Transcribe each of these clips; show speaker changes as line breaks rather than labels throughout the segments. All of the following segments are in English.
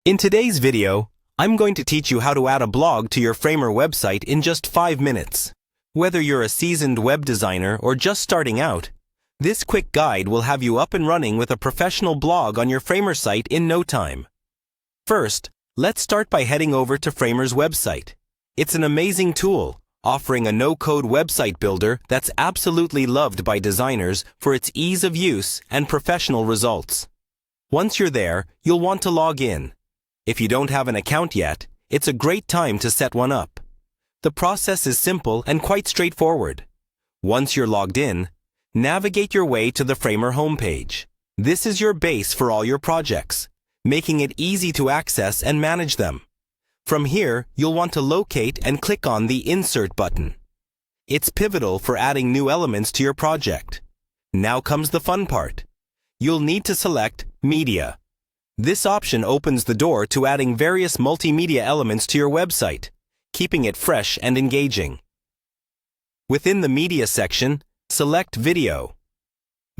In today's video, I'm going to teach you how to add a blog to your Framer website in just 5 minutes. Whether you're a seasoned web designer or just starting out, this quick guide will have you up and running with a professional blog on your Framer site in no time. First, let's start by heading over to Framer's website. It's an amazing tool, offering a no-code website builder that's absolutely loved by designers for its ease of use and professional results. Once you're there, you'll want to log in. If you don't have an account yet, it's a great time to set one up. The process is simple and quite straightforward. Once you're logged in, navigate your way to the Framer homepage. This is your base for all your projects, making it easy to access and manage them. From here, you'll want to locate and click on the Insert button. It's pivotal for adding new elements to your project. Now comes the fun part. You'll need to select Media. This option opens the door to adding various multimedia elements to your website, keeping it fresh and engaging. Within the Media section, select Video.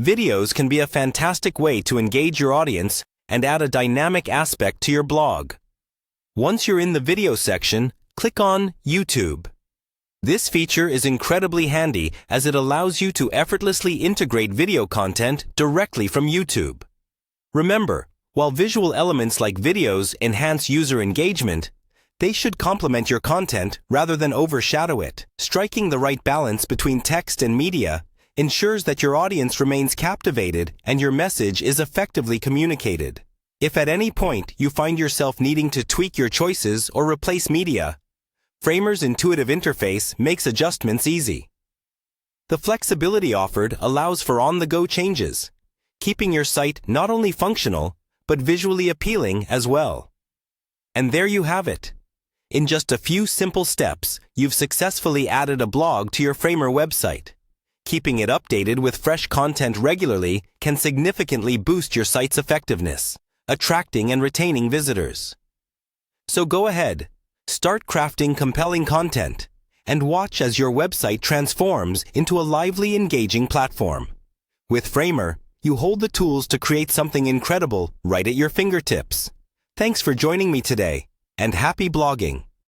Videos can be a fantastic way to engage your audience and add a dynamic aspect to your blog. Once you're in the Video section, click on YouTube. This feature is incredibly handy as it allows you to effortlessly integrate video content directly from YouTube. Remember, while visual elements like videos enhance user engagement, they should complement your content rather than overshadow it. Striking the right balance between text and media ensures that your audience remains captivated and your message is effectively communicated. If at any point you find yourself needing to tweak your choices or replace media, Framer's intuitive interface makes adjustments easy. The flexibility offered allows for on-the-go changes, keeping your site not only functional, but visually appealing as well. And there you have it. In just a few simple steps, you've successfully added a blog to your Framer website. Keeping it updated with fresh content regularly can significantly boost your site's effectiveness, attracting and retaining visitors. So go ahead, start crafting compelling content, and watch as your website transforms into a lively, engaging platform. With Framer, you hold the tools to create something incredible right at your fingertips. Thanks for joining me today, and happy blogging!